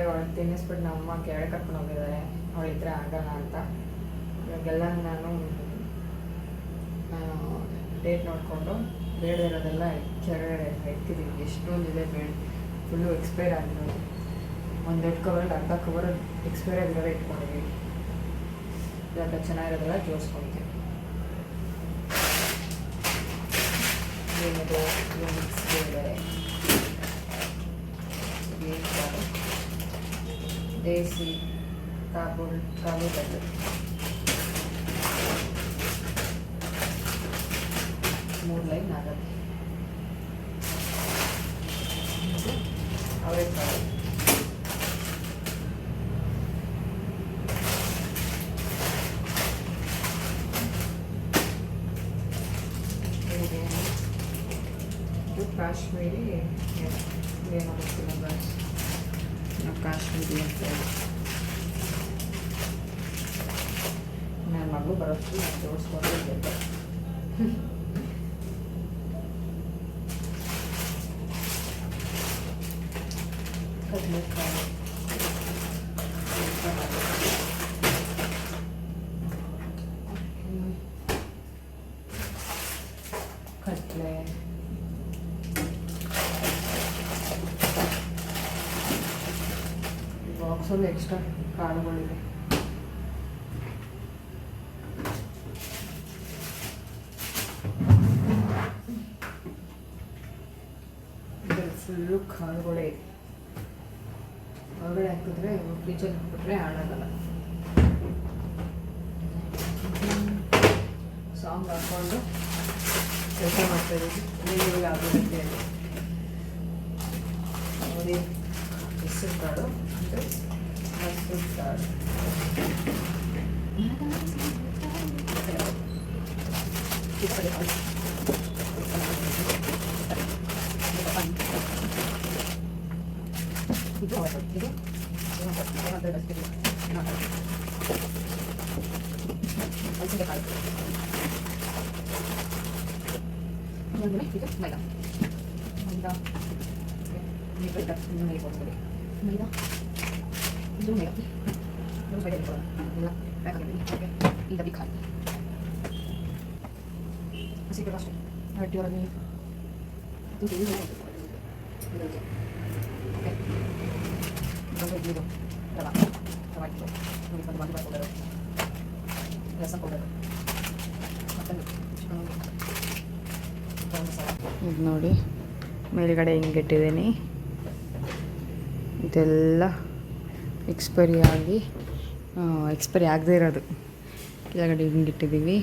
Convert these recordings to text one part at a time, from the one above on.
ಇವಾಗ ತಿನ್ನಿಸ್ಬಿಟ್ಟು ನಮ್ಮ ಕೆಳಗೆ ಕರ್ಕೊಂಡು ಹೋಗಿದ್ದಾರೆ, ಅವಳಿದ್ರೆ ಆಗಲ್ಲ ಅಂತ. ಇವಾಗೆಲ್ಲ ನಾನು ಡೇಟ್ ನೋಡಿಕೊಂಡು ಬೇಡ ಇರೋದೆಲ್ಲ ಕೆಳಗಡೆ ಇಟ್ಟಿದ್ದೀವಿ. ಎಷ್ಟೊಂದಿದೆ ಬೇಡ, ಫುಲ್ಲು ಎಕ್ಸ್ಪೈರ್ ಆಗಿರೋದು. ಒಂದು ದೊಡ್ಡ ಕವರಲ್ಲಿ ಅರ್ಧ ಕವರ್ ಎಕ್ಸ್ಪೈರ್ ಆಗಿರೋದೇ ಇಟ್ಕೊಂಡಿದ್ದೀವಿ. ಇವಾಗ ಚೆನ್ನಾಗಿರೋದೆಲ್ಲ ಜೋಡಿಸ್ಕೊಳ್ತೀವಿ. ಏನದು ಮಿಕ್ಸ್ ಬೇಳೆ, ದೇಸಿ ಕಾಬೂಲ್ ಕಾಬೂಲದ್ದು ಮೂರು ಲೈನ್ ಆಗುತ್ತೆ. ಅವರೆಕಾಳು, ಕಾಶ್ಮೀರಿ ಏನೋ ಗೊತ್ತಿಲ್ಲ ಬಸ್, ನಾವು ಕಾಶ್ಮೀರಿ ಅಂತ ಹೇಳಿ ನನ್ನ ಮಗಳು ಬರೋಷ್ಟು ನಾನು ಜೋಡಿಸ್ಕೊಂಡಿದ್ದೆ. ಕಡಲೆಕಾಳು, ಕಡಲೆ, ಬಾಕ್ಸಲ್ಲಿ ಎಕ್ಸ್ಟ್ರಾ ಕಾಳುಗಳಿವೆ. ಇದರಲ್ಲಿ ಫುಲ್ಲು ಕಾಳುಗಳೇ ಇದೆ. ಹೊರಗಡೆ ಹಾಕಿದ್ರೆ ಫ್ರಿಜ್ಜಲ್ಲಿ ಹಾಕಿಬಿಟ್ರೆ ಹಾಳಾಗಲ್ಲ. ಸಾಂಗ್ ಹಾಕ್ಕೊಂಡು ಕೆಲಸ ಮಾಡ್ತಾಯಿದ್ದೀವಿ. ನೀರುಗಳು ಆಗುತ್ತೆ ನೋಡಿ. ಹೆಸರು ಕಾಳು ಅಂದರೆ ಮೈಸೂರು ಕಾಳು, ಇದು ನೋಡಿ ಮೇಲ್ಗಡೆ ಹಿಂಗಿಟ್ಟಿದ್ದೀನಿ. ಇದೆಲ್ಲ ಎಕ್ಸ್ಪೈರಿ ಆಗದೇ ಇರೋದು. ಕೆಳಗಡೆ ಹಿಂಗಿಟ್ಟಿದ್ದೀವಿ.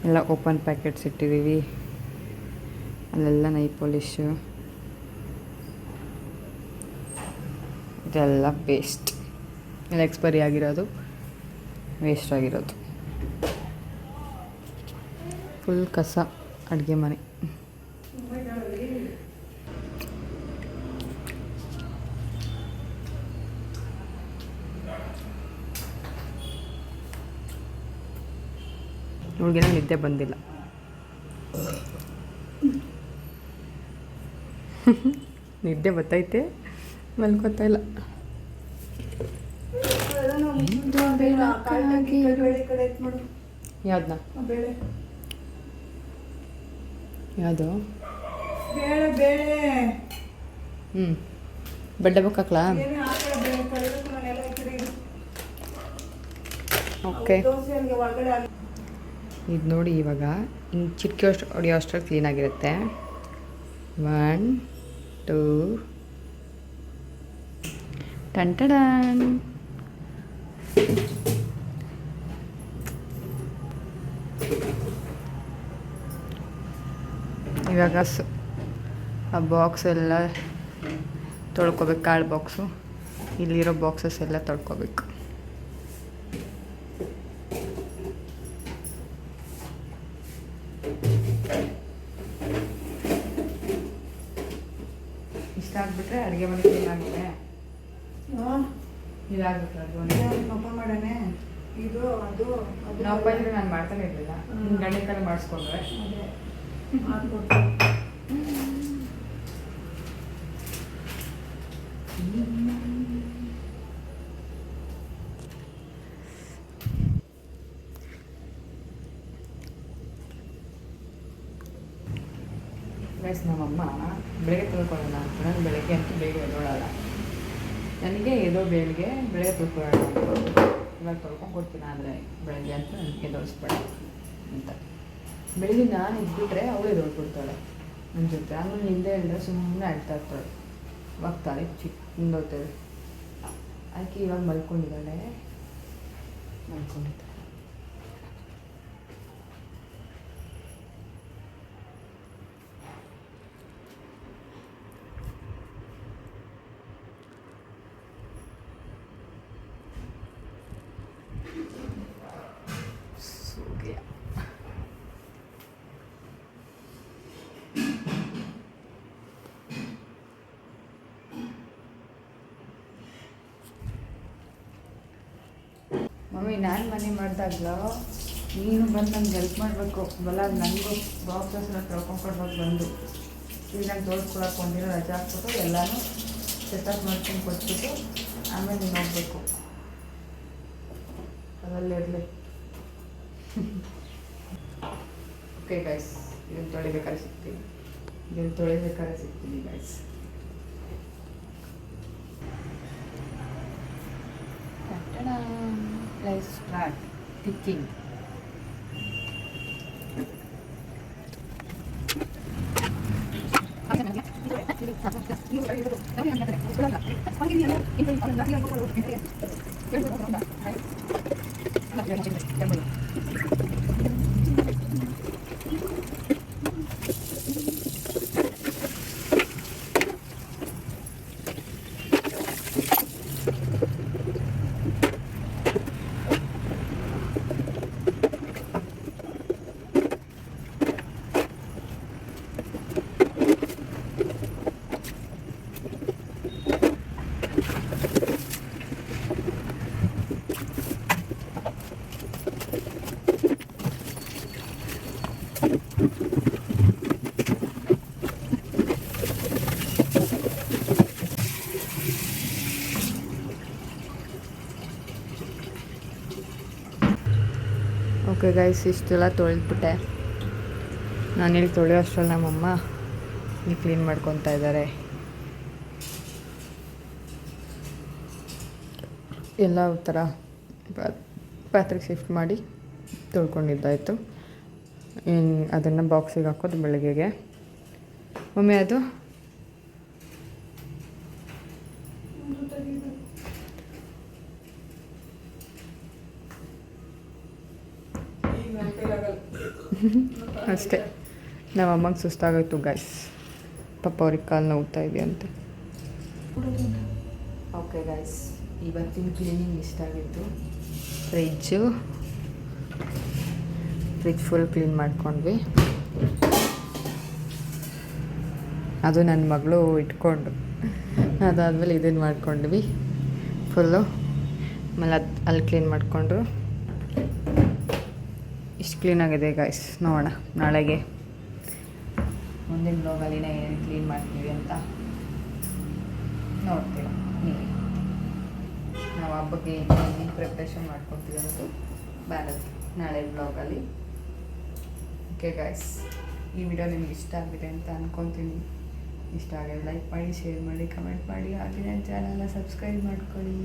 ಎಲ್ಲ ಓಪನ್ ಪ್ಯಾಕೆಟ್ಸ್ ಇಟ್ಟಿದ್ದೀವಿ. ಅಲ್ಲೆಲ್ಲ ನೈ ಪಾಲಿಶು, ಇದೆಲ್ಲ ವೇಸ್ಟ್. ಎಲ್ಲ ಎಕ್ಸ್ಪೈರಿ ಆಗಿರೋದು, ವೇಸ್ಟ್ ಆಗಿರೋದು. ಫುಲ್ ಕಸ ಅಡುಗೆ ಮನೆ. ಹುಡುಗಿನ ನಿದ್ದೆ ಬಂದಿಲ್ಲ. ನಿದ್ದೆ ಬರ್ತೈತೆ, ಮಲ್ಕೋತಾ ಇಲ್ಲ. ಯಾವ್ದನ್ನ ಯಾವುದು ಬಡ್ಡೆ ಬುಕ್ ಹಾಕ್ಲಾ? ಓಕೆ. ಇದು ನೋಡಿ, ಇವಾಗ ಹಿಂಗೆ ಚಿಟಕಿ ಹೊಡೆಯೋ ಅಷ್ಟರಲ್ಲಿ ಕ್ಲೀನಾಗಿರುತ್ತೆ. 1 2 ಟನ್. ಇವಾಗ ಆ ಬಾಕ್ಸ್ ಎಲ್ಲ ತೊಳ್ಕೊಬೇಕು. ಕಾಳು ಬಾಕ್ಸು, ಇಲ್ಲಿರೋ ಬಾಕ್ಸಸ್ ಎಲ್ಲ ತೊಳ್ಕೊಬೇಕು. ಇಷ್ಟ ಆಗಿಬಿಟ್ರೆ ಅಡುಗೆ ಮನೆ ಕ್ಲೀನ್ ಆಗಿದೆ. ಇದಾಗ್ಬಿಟ್ರೆ ಹಬ್ಬ ಮಾಡೋಣ. ಇದು ಅದು ನಾವು ಇದ್ರೆ ನಾನು ಮಾಡ್ತಾನೆ ಇರಲಿಲ್ಲ. ಗಂಡೆ ಕಾಲ ಮಾಡಿಸ್ಕೊಂಡ್ರೆ ಗೈಸ್ ನಮ್ಮಮ್ಮ ಬೆಳಗ್ಗೆ ತೊಳ್ಕೊಳ್ಳೋಣ ಅಂತ ನಾನು ಬೆಳಗ್ಗೆ ಅಂತೂ ಬೇಗ ಎದ್ದೋಳಲ್ಲ. ನನಗೆ ಎದೋ ಬೆಳಗ್ಗೆ ತೊಳ್ಕೊಳ್ಳೋಣ ಇವಾಗ ತೊಳ್ಕೊಂಡು ಕೊಡ್ತೀನಿ, ಆದರೆ ಬೆಳಗ್ಗೆ ಅಂತ ನನಗೆ ಎದ್ದೋಳಿಸ್ಬೇಡ ಅಂತ. ಬೆಳಿಗ್ಗೆ ನಾನು ಇದ್ಬಿಟ್ರೆ ಅವಳು ಎದ್ದೋಳ್ಬಿಡ್ತಾಳೆ ನನ್ನ ಜೊತೆ. ಆಮೇಲೆ ನಿಂದೆ ಹೇಳಿದ್ರೆ ಸುಮ್ಮನೆ ಆಡ್ತಾ ಇರ್ತಾಳೆ, ಹೋಗ್ತಾಳೆ ಚಿಕ್ಕಂದೋಗ್ತಾಳೆ. ಅದಕ್ಕೆ ಇವಾಗ ಮಲ್ಕೊಂಡಿದ್ದಾಳೆ. ಮಮ್ಮಿ ನಾನು ಮನೆ ಮಾಡಿದಾಗಲೂ ನೀನು ಬಂದು ನನಗೆ ಹೆಲ್ಪ್ ಮಾಡಬೇಕು, ಬಲ್ಲ ನನಗೂ ಬಾಕ್ಸಸ್ ಎಲ್ಲ ತೊಳ್ಕೊಂಡ್ಕೊಡ್ಬೇಕು ಬಂದು. ಈಗ ನಾನು ತೋರಿಸ್ಕೊಳಕ್ಕೆ ಒಂದಿನ ರಜೆ ಹಾಕ್ಬಿಟ್ಟು ಎಲ್ಲನೂ ಸೆಟಪ್ ಮಾಡ್ಕೊಂಡು ಕೊಟ್ಬಿಟ್ಟು ಆಮೇಲೆ ನೀನು ಹೋಗ್ಬೇಕು. ಅದರಲ್ಲಿರಲಿ. ಓಕೆ ಗೈಸ್, ಇದನ್ನು ತೊಳಿಬೇಕಾದ್ರೆ ಸಿಗ್ತೀನಿ guys. Let's start cooking. Okay guys, ಇಷ್ಟೆಲ್ಲ ತೊಳೆದ್ಬಿಟ್ಟೆ. ನಾನಿಲ್ಲಿ ತೊಳೆಯೋ ಅಷ್ಟರಲ್ಲಿ ನಮ್ಮಮ್ಮ ಇಲ್ಲಿ ಕ್ಲೀನ್ ಮಾಡ್ಕೊತಾ ಇದ್ದಾರೆ. ಎಲ್ಲ ಥರ ಪಾತ್ರೆಗೆ ಶಿಫ್ಟ್ ಮಾಡಿ ತೊಳ್ಕೊಂಡಿದ್ದಾಯಿತು. ಅದನ್ನು ಬಾಕ್ಸಿಗೆ ಹಾಕೋದು ಬೆಳಗ್ಗೆಗೆ. ಒಮ್ಮೆ ಅದು ಅಷ್ಟೇ. ನಮ್ಮ ಅಮ್ಮಗೆ ಸುಸ್ತಾಗೋಯ್ತು ಗೈಸ್, ಪಾಪ ಅವ್ರಿಗೆ ಕಾಲು ನೋವ್ತಾ ಇದೆ ಅಂತ. ಓಕೆ ಗೈಸ್, ಇವತ್ತಿನ ಕ್ಲೀನಿಂಗ್ ಇಷ್ಟ ಆಗಿತ್ತು. ಫ್ರಿಜ್ ಫುಲ್ ಕ್ಲೀನ್ ಮಾಡ್ಕೊಂಡ್ವಿ. ಅದು ನನ್ನ ಮಗಳು ಇಟ್ಕೊಂಡು, ಅದಾದಮೇಲೆ ಇದನ್ನು ಮಾಡ್ಕೊಂಡ್ವಿ ಫುಲ್ಲು. ಆಮೇಲೆ ಅಲ್ಲಿ ಕ್ಲೀನ್ ಮಾಡಿಕೊಂಡ್ರು. ಇಷ್ಟು ಕ್ಲೀನಾಗಿದೆ ಗೈಸ್. ನೋಡೋಣ ನಾಳೆಗೆ ಮುಂದಿನ ಬ್ಲಾಗಲ್ಲಿನ ಏನೇನು ಕ್ಲೀನ್ ಮಾಡ್ತೀವಿ ಅಂತ ನೋಡ್ತೀವಿ. ನೀವು ನಾವು ಹಬ್ಬಕ್ಕೆ ಏನೇನು ಪ್ರಿಪ್ರೇಷನ್ ಮಾಡ್ಕೊತೀವಿ ಅನ್ನೋದು ನಾಳೆ ಬ್ಲಾಗಲ್ಲಿ. ಓಕೆ ಗೈಸ್, ಈ ವಿಡಿಯೋ ನಿಮ್ಗೆ ಇಷ್ಟ ಆಗಿದೆ ಅಂತ ಅಂದ್ಕೊತೀನಿ. ಇಷ್ಟ ಆಗಿದೆ ಲೈಕ್ ಮಾಡಿ, ಶೇರ್ ಮಾಡಿ, ಕಮೆಂಟ್ ಮಾಡಿ, ಹಾಗೆ ನನ್ನ ಚಾನಲ್ನ ಸಬ್ಸ್ಕ್ರೈಬ್ ಮಾಡ್ಕೊಳ್ಳಿ.